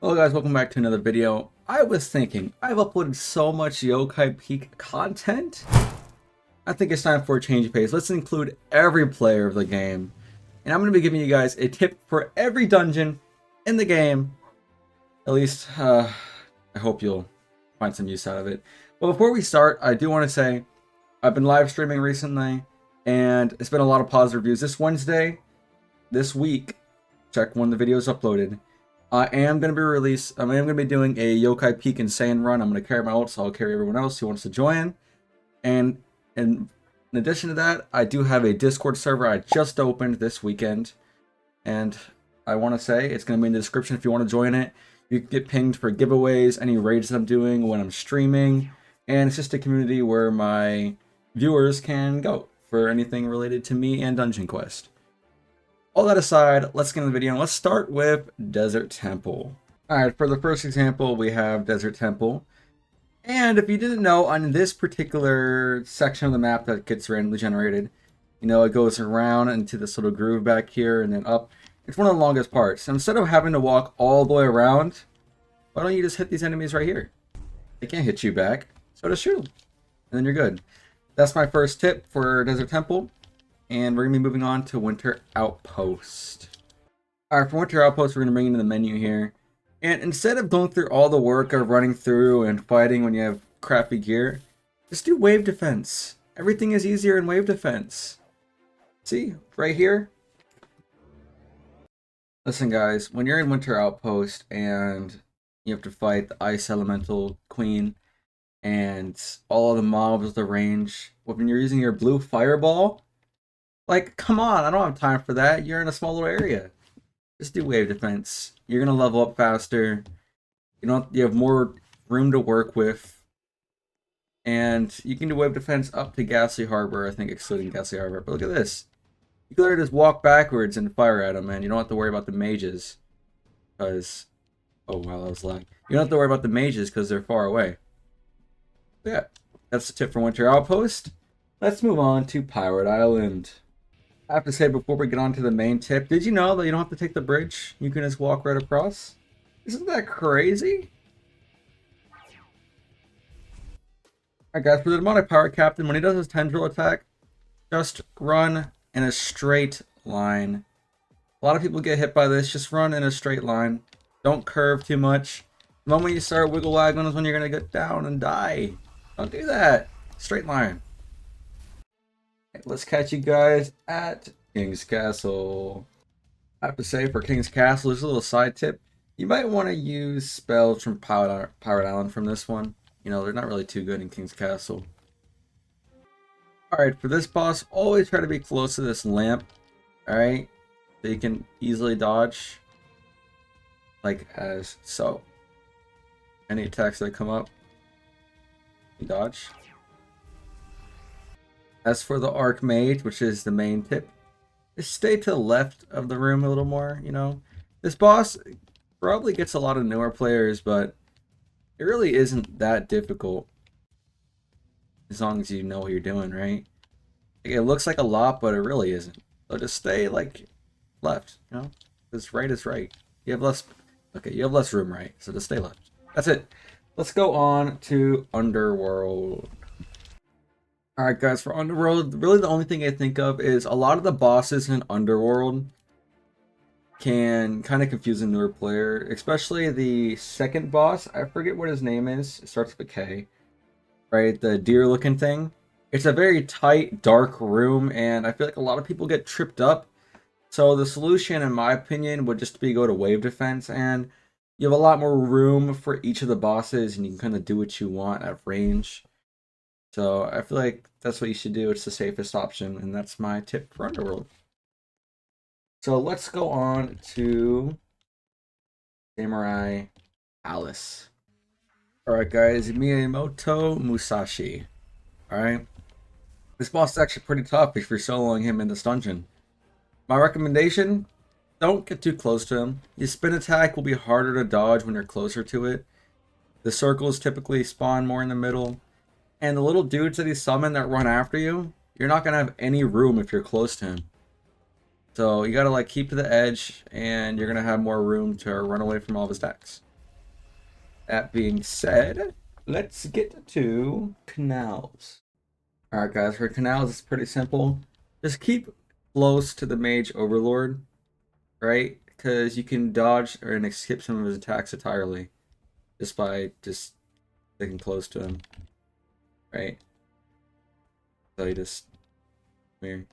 Hello guys, welcome back to another video. I was thinking, I've uploaded so much Yokai Peak content. I think it's time for a change of pace. Let's include every player of the game. And I'm going to be giving you guys a tip for every dungeon in the game. At least, I hope you'll find some use out of it. But before we start, I do want to say, I've been live streaming recently, and it's been a lot of positive reviews. This week, check when the video is uploaded. I am going to be doing a Yokai Peak Insane run. I'm going to carry my ult, so I'll carry everyone else who wants to join. And in addition to that, I do have a Discord server I just opened this weekend. And I want to say, it's going to be in the description if you want to join it. You can get pinged for giveaways, any raids that I'm doing when I'm streaming. And it's just a community where my viewers can go for anything related to me and Dungeon Quest. All that aside, let's get into the video and let's start with Desert Temple. Alright, for the first example, we have Desert Temple. And if you didn't know, on this particular section of the map that gets randomly generated, it goes around into this little groove back here and then up. It's one of the longest parts. So instead of having to walk all the way around, why don't you just hit these enemies right here? They can't hit you back, so just shoot them. And then you're good. That's my first tip for Desert Temple. And we're going to be moving on to Winter Outpost. Alright, for Winter Outpost, we're going to bring into the menu here. And instead of going through all the work of running through and fighting when you have crappy gear, just do wave defense. Everything is easier in wave defense. See, right here. Listen guys, when you're in Winter Outpost and you have to fight the Ice Elemental Queen and all of the mobs with the range, when you're using your blue fireball, like, come on, I don't have time for that. You're in a small little area. Just do wave defense. You're gonna level up faster. You have more room to work with. And you can do wave defense up to Ghastly Harbor, I think excluding Ghastly Harbor. But look at this. You can literally just walk backwards and fire at them, man. You don't have to worry about the mages. Because, oh wow, that was lag. You don't have to worry about the mages because they're far away. But yeah, that's the tip for Winter Outpost. Let's move on to Pirate Island. I have to say before we get on to the main tip, did you know that you don't have to take the bridge? You can just walk right across? Isn't that crazy? Alright guys, for the demonic pirate captain, when he does his tendril attack, just run in a straight line. A lot of people get hit by this, just run in a straight line. Don't curve too much. The moment you start wiggle waggling is when you're going to get down and die. Don't do that. Straight line. Let's catch you guys at King's Castle. I have to say, for King's Castle, there's a little side tip. You might want to use spells from Pirate Island from this one. They're not really too good in King's Castle. Alright, for this boss, always try to be close to this lamp. Alright? So you can easily dodge. Like as so. Any attacks that come up, you dodge. As for the Archmage, which is the main tip, just stay to the left of the room a little more, This boss probably gets a lot of newer players, but it really isn't that difficult. As long as you know what you're doing, right? It looks like a lot, but it really isn't. So just stay, left, Because right is right. You have less room right, so just stay left. That's it. Let's go on to Underworld. Alright guys, for Underworld, really the only thing I think of is a lot of the bosses in Underworld can kind of confuse a newer player, especially the second boss. I forget what his name is. It starts with a K, right? The deer looking thing. It's a very tight, dark room, and I feel like a lot of people get tripped up. So the solution, in my opinion, would just be go to wave defense, and you have a lot more room for each of the bosses, and you can kind of do what you want at range. So I feel like that's what you should do. It's the safest option, and that's my tip for Underworld. So let's go on to Samurai Alice. Alright guys, Miyamoto Musashi. Alright. This boss is actually pretty tough if you're soloing him in this dungeon. My recommendation, don't get too close to him. His spin attack will be harder to dodge when you're closer to it. The circles typically spawn more in the middle. And the little dudes that he summoned that run after you, you're not going to have any room if you're close to him. So you gotta like keep to the edge, and you're gonna have more room to run away from all of his attacks. that being said, let's get to canals. Alright guys, for canals it's pretty simple. Just keep close to the mage overlord, right? Because you can dodge and skip some of his attacks entirely just by just sticking close to him, right? So you just here,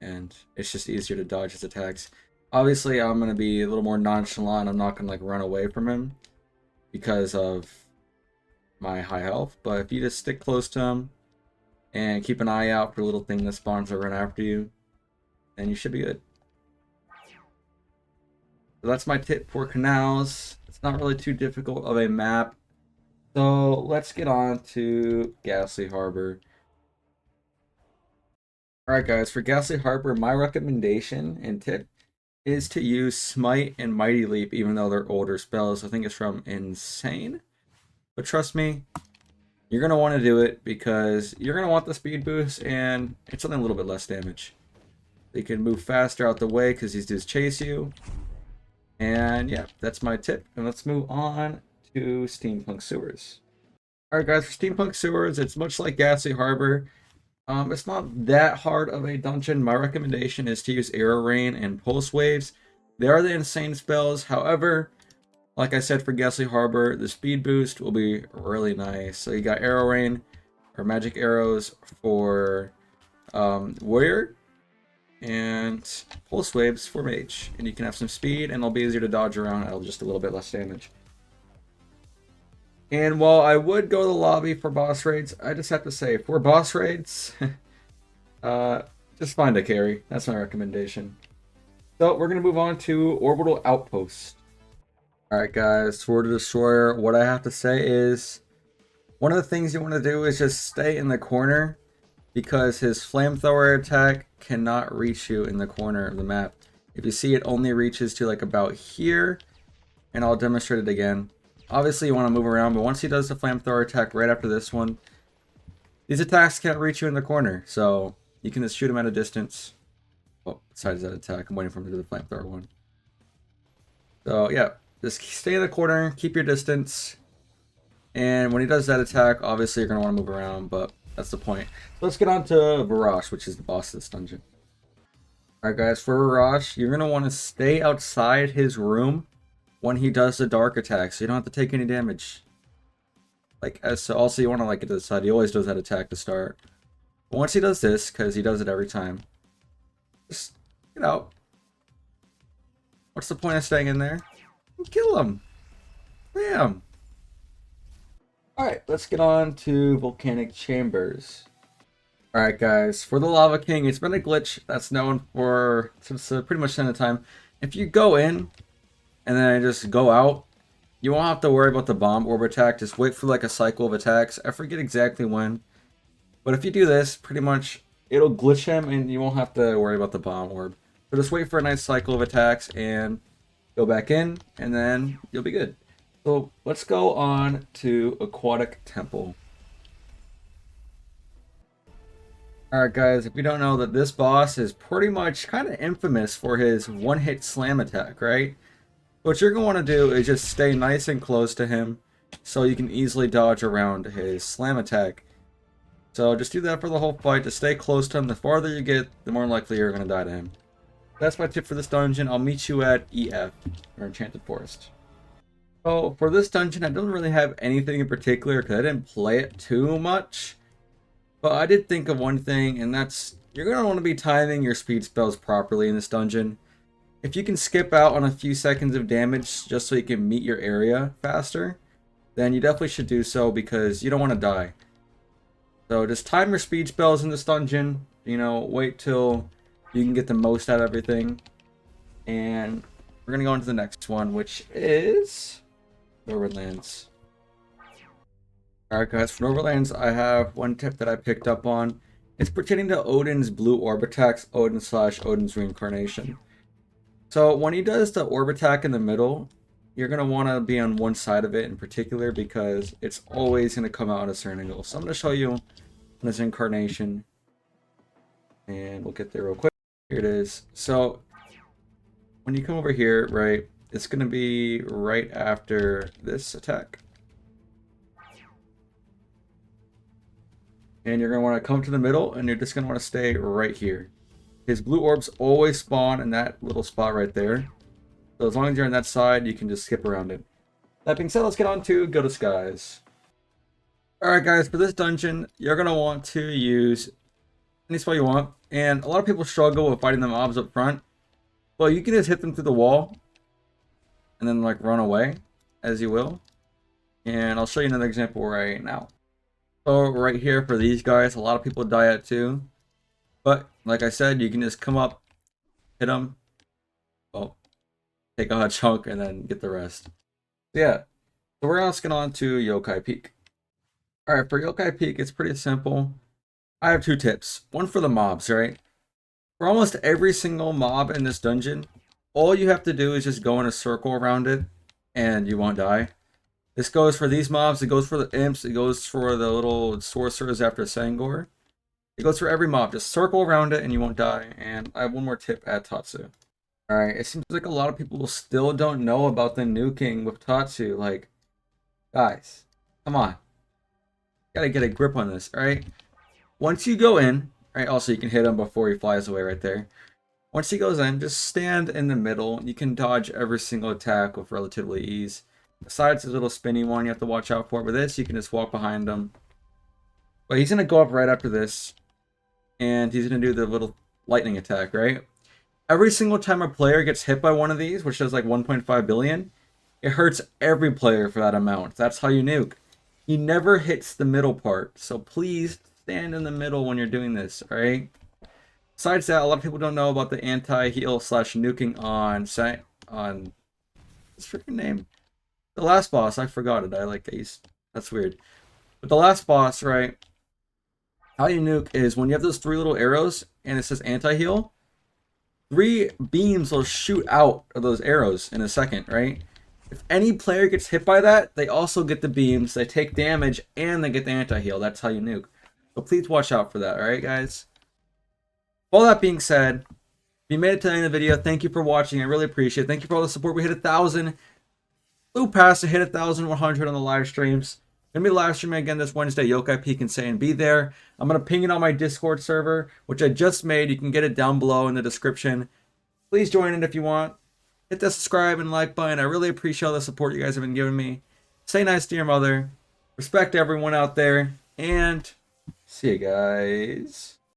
and it's just easier to dodge his attacks. Obviously, I'm gonna be a little more nonchalant. I'm not gonna like run away from him because of my high health. But if you just stick close to him and keep an eye out for little thing that spawns to run after you, then you should be good. So that's my tip for canals. It's not really too difficult of a map. So let's get on to Ghastly Harbor. Alright guys, for Ghastly Harbor, my recommendation and tip is to use Smite and Mighty Leap, even though they're older spells. I think it's from Insane. But trust me, you're going to want to do it because you're going to want the speed boost and it's only a little bit less damage. You can move faster out the way because these dudes chase you. And yeah, that's my tip. And let's move on to Steampunk Sewers. Alright guys, for Steampunk Sewers, it's much like Ghastly Harbor. It's not that hard of a dungeon. My recommendation is to use Arrow Rain and Pulse Waves. They are the insane spells. However, like I said for Ghastly Harbor, the speed boost will be really nice. So you got Arrow Rain or Magic Arrows for Warrior and Pulse Waves for Mage. And you can have some speed and it'll be easier to dodge around at just a little bit less damage. And while I would go to the lobby for boss raids, I just have to say, for boss raids, just find a carry. That's my recommendation. So we're going to move on to Orbital Outpost. Alright guys, for the Destroyer, what I have to say is, one of the things you want to do is just stay in the corner, because his flamethrower attack cannot reach you in the corner of the map. If you see, it only reaches to like about here, and I'll demonstrate it again. Obviously, you want to move around, but once he does the flamethrower attack right after this one, these attacks can't reach you in the corner, so you can just shoot him at a distance. Well, besides that attack, I'm waiting for him to do the flamethrower one. So, yeah, just stay in the corner, keep your distance, and when he does that attack, obviously you're going to want to move around, but that's the point. So let's get on to Varash, which is the boss of this dungeon. Alright guys, for Varash, you're going to want to stay outside his room when he does the dark attack, so you don't have to take any damage. Like, so also you want to like get to the side. He always does that attack to start. But once he does this, because he does it every time, just get out. What's the point of staying in there? Kill him. Bam. Alright, let's get on to Volcanic Chambers. Alright guys, for the Lava King, it's been a glitch that's known for since pretty much the end of time. If you go in and then just go out, you won't have to worry about the bomb orb attack. Just wait for like a cycle of attacks. I forget exactly when. But if you do this, pretty much it'll glitch him and you won't have to worry about the bomb orb. So just wait for a nice cycle of attacks and go back in and then you'll be good. So let's go on to Aquatic Temple. Alright guys, if you don't know that this boss is pretty much kind of infamous for his one-hit slam attack, right? What you're going to want to do is just stay nice and close to him so you can easily dodge around his slam attack. So just do that for the whole fight. Just stay close to him. The farther you get, the more likely you're going to die to him. That's my tip for this dungeon. I'll meet you at EF, or Enchanted Forest. So for this dungeon, I don't really have anything in particular because I didn't play it too much. But I did think of one thing, and that's you're going to want to be timing your speed spells properly in this dungeon. If you can skip out on a few seconds of damage just so you can meet your area faster, then you definitely should do so because you don't want to die. So just time your speed spells in this dungeon, you know, wait till you can get the most out of everything. And we're going to go into the next one, which is Northernlands. Alright guys, for Northernlands, I have one tip that I picked up on. It's pertaining to Odin's blue orb attacks, Odin's reincarnation. So when he does the orb attack in the middle, you're going to want to be on one side of it in particular because it's always going to come out at a certain angle. So I'm going to show you this incarnation and we'll get there real quick. Here it is. So when you come over here, right, it's going to be right after this attack. And you're going to want to come to the middle, and you're just going to want to stay right here. His blue orbs always spawn in that little spot right there. So as long as you're on that side, you can just skip around it. That being said, let's get on to Go to Skies. Alright guys, for this dungeon, you're going to want to use any spell you want. And a lot of people struggle with fighting the mobs up front. Well, you can just hit them through the wall and then like run away as you will. And I'll show you another example right now. So right here for these guys, a lot of people die at too. But like I said, you can just come up, hit them, well, take a chunk and then get the rest. So yeah, so we're now on to Yokai Peak. Alright, for Yokai Peak, it's pretty simple. I have two tips. One for the mobs, right? For almost every single mob in this dungeon, all you have to do is just go in a circle around it, and you won't die. This goes for these mobs, it goes for the imps, it goes for the little sorcerers after Sangor. It goes for every mob. Just circle around it and you won't die. And I have one more tip at Tatsu. Alright, it seems like a lot of people still don't know about the nuking with Tatsu. Like, guys, come on. Gotta get a grip on this, alright? Once you go in, right, also you can hit him before he flies away right there. Once he goes in, just stand in the middle. You can dodge every single attack with relatively ease. Besides the little spinny one you have to watch out for. But this, you can just walk behind him. But he's going to go up right after this. And he's going to do the little lightning attack, right? Every single time a player gets hit by one of these, which does like 1.5 billion, it hurts every player for that amount. That's how you nuke. He never hits the middle part. So please stand in the middle when you're doing this, alright? Besides that, a lot of people don't know about the anti-heal / nuking on what's freaking name? The last boss, I forgot it. I like these. That's weird. But the last boss, right? How you nuke is when you have those three little arrows and it says anti-heal, 3 beams will shoot out of those arrows in a second, right? If any player gets hit by that, they also get the beams, they take damage, and they get the anti-heal. That's how you nuke. So please watch out for that, alright guys? All that being said, if you made it to the end of the video, thank you for watching. I really appreciate it. Thank you for all the support. We hit 1,000. Flew past to hit 1,100 on the live streams. Gonna be live streaming again this Wednesday, Yokai Peak and saying be there. I'm gonna ping it on my Discord server, which I just made. You can get it down below in the description. Please join it if you want. Hit the subscribe and like button. I really appreciate all the support you guys have been giving me. Stay nice to your mother. Respect everyone out there. And see you guys.